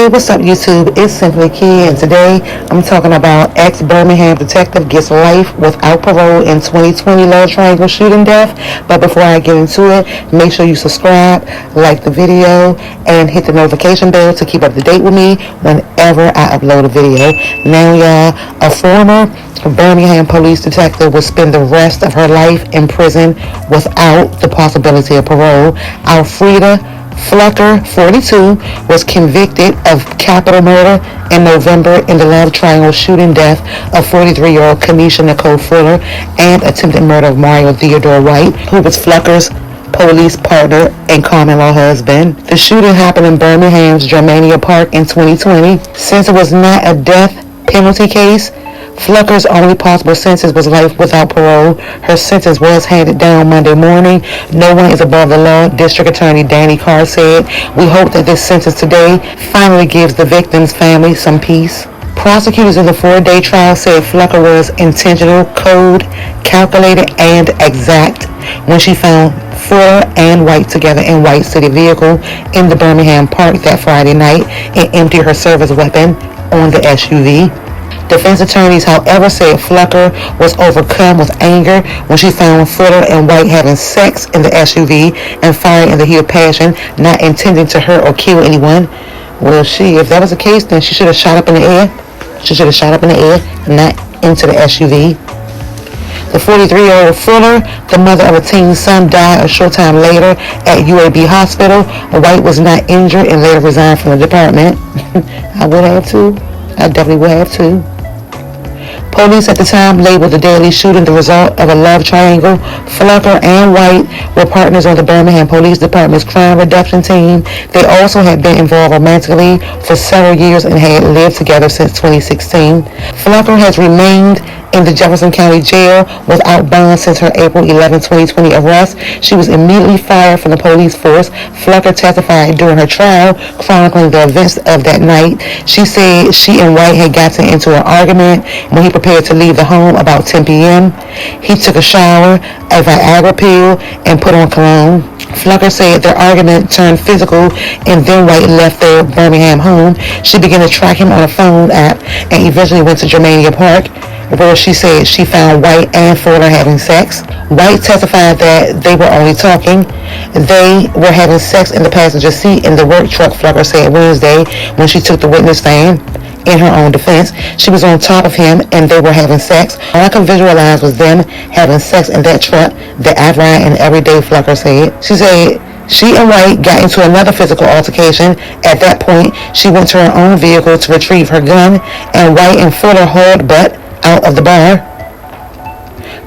Hey, what's up YouTube? It's Simply Key, and today I'm talking about ex-Birmingham Detective gets life without parole in 2020 love triangle shooting death. But before I get into it, make sure you subscribe, like the video, and hit the notification bell to keep up to date with me whenever I upload a video. Now y'all, a former Birmingham police detective will spend the rest of her life in prison without the possibility of parole. Alfreda Flucker, 42, was convicted of capital murder in November in the love triangle shooting death of 43-year-old Kanisha Nicole Fuller and attempted murder of Mario Theodore White, who was Flucker's police partner and common-law husband. The shooting happened in Birmingham's Germania Park in 2020. Since it was not a death penalty case, Flucker's only possible sentence was life without parole. Her sentence was handed down Monday morning. No one is above the law, District Attorney Danny Carr said. We hope that this sentence today finally gives the victim's family some peace. Prosecutors in the 4-day trial said Flucker was intentional, cold, calculated, and exact when she found Fuller and White together in White City vehicle in the Birmingham Park that Friday night and emptied her service weapon on the SUV. Defense attorneys, however, said Flucker was overcome with anger when she found Fuller and White having sex in the SUV and fired in the heat of passion, not intending to hurt or kill anyone. Well, if that was the case, then she should have shot up in the air. She should have shot up in the air, not into the SUV. The 43-year-old Fuller, the mother of a teen son, died a short time later at UAB Hospital. White was not injured and later resigned from the department. I would have too. I definitely would have too. Police at the time labeled the deadly shooting the result of a love triangle. Flucker and White were partners on the Birmingham Police Department's crime reduction team. They also had been involved romantically for several years and had lived together since 2016. Flucker has remained in the Jefferson County Jail without bond since her April 11, 2020 arrest. She was immediately fired from the police force. Flucker testified during her trial, chronicling the events of that night. She said she and White had gotten into an argument when he prepared to leave the home about 10 p.m. He took a shower, a Viagra pill, and put on cologne. Flucker said their argument turned physical and then White left their Birmingham home. She began to track him on a phone app and eventually went to Germania Park, where she said she found White and Fuller having sex. White testified that they were only talking. They were having sex in the passenger seat in the work truck, Flucker said Wednesday when she took the witness stand. In her own defense, she was on top of him and they were having sex. All I could visualize was them having sex in that truck that I ride in every day, Flucker said. She said she and White got into another physical altercation. At that point, she went to her own vehicle to retrieve her gun, and White and Fuller hauled butt out of the bar.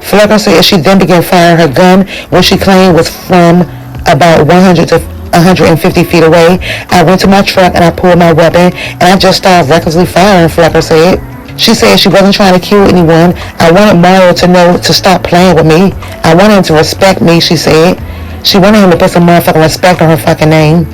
Flucker said she then began firing her gun, which she claimed was from about 100 to 150 feet away. I went to my truck and I pulled my weapon and I just started recklessly firing, Flucker said. She said she wasn't trying to kill anyone. I wanted Mario to know to stop playing with me. I wanted him to respect me, she said. She wanted him to put some motherfucking respect on her fucking name.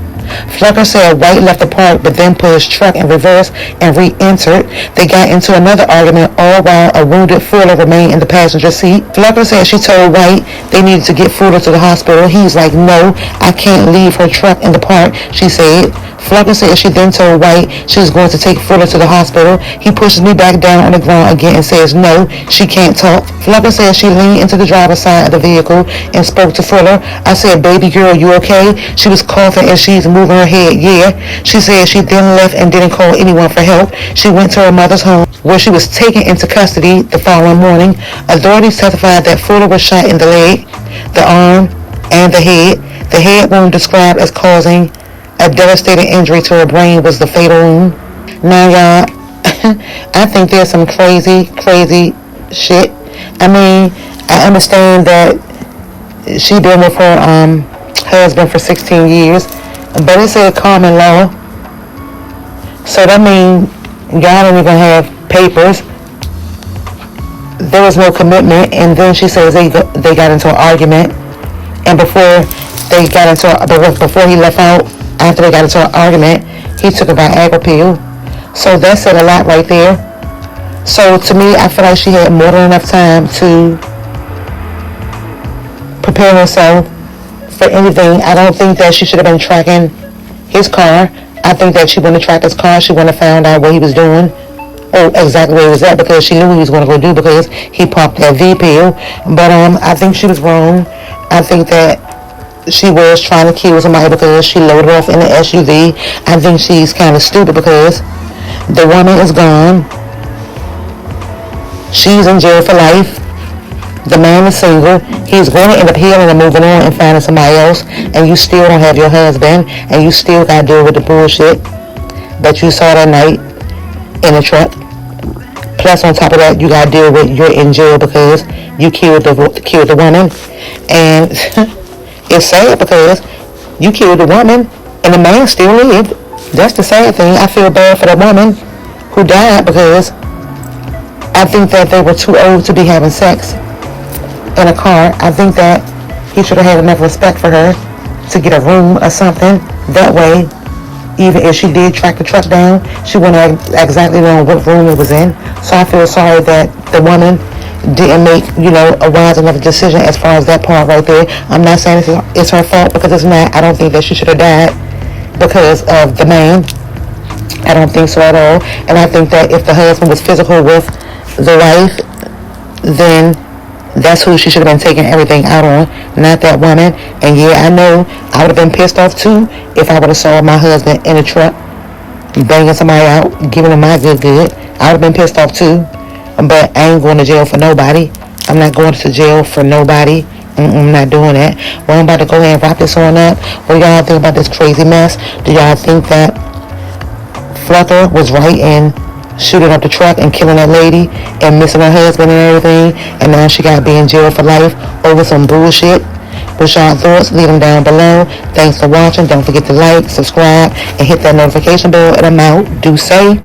Flucker said White left the park but then put his truck in reverse and re-entered. They got into another argument all while a wounded Fuller remained in the passenger seat. Flucker said she told White they needed to get Fuller to the hospital. He was like, no, I can't leave her truck in the park, she said. Flucker said she then told White she was going to take Fuller to the hospital. He pushes me back down on the ground again and says no, she can't talk. Flucker said she leaned into the driver's side of the vehicle and spoke to Fuller. I said, baby girl, you okay? She was coughing and she's moving her head, yeah. She said she then left and didn't call anyone for help. She went to her mother's home where she was taken into custody the following morning. Authorities testified that Fuller was shot in the leg, the arm, and the head. The head wound described as causing a devastating injury to her brain was the fatal wound. Now, y'all, I think there's some crazy shit. I mean, I understand that she been with her husband for 16 years, but it said common law. So that means y'all don't even have papers. There was no commitment, and then she says they got into an argument, and before he left out, after they got into an argument, he took a Viagra pill. So that said a lot right there. So to me, I feel like she had more than enough time to prepare herself for anything. I don't think that she should have been tracking his car. I think that she wouldn't have tracked his car. She wouldn't have found out what he was doing. Oh, exactly where he was at, because she knew what he was going to go do, because he popped that V pill. But I think she was wrong. I think that she was trying to kill somebody because she loaded off in the SUV. I think she's kind of stupid because the woman is gone. She's in jail for life. The man is single. He's going to end up healing and moving on and finding somebody else. And you still don't have your husband. And you still got to deal with the bullshit that you saw that night in the truck. Plus, on top of that, you got to deal with you're in jail because you killed the woman. And it's sad because you killed the woman and the man still lived. That's the sad thing. I feel bad for the woman who died because I think that they were too old to be having sex in a car. I think that he should have had enough respect for her to get a room or something. That way, even if she did track the truck down, she wouldn't have exactly known what room it was in. So I feel sorry that the woman didn't make, a wise enough decision as far as that part right there. I'm not saying it's her fault, because it's not. I don't think that she should have died because of the man. I don't think so at all. And I think that if the husband was physical with the wife, then that's who she should have been taking everything out on, not that woman. And yeah, I know I would have been pissed off too if I would have saw my husband in a truck banging somebody out, giving him my good. I would have been pissed off too. But I ain't going to jail for nobody. I'm not going to jail for nobody. I'm not doing that. Well, I'm about to go ahead and wrap this on up. What do y'all think about this crazy mess? Do y'all think that Flucker was right in shooting up the truck and killing that lady and missing her husband and everything, and now she got to be in jail for life over some bullshit? What's y'all thoughts? Leave them down below. Thanks for watching. Don't forget to like, subscribe, and hit that notification bell, and I'm out. Do say.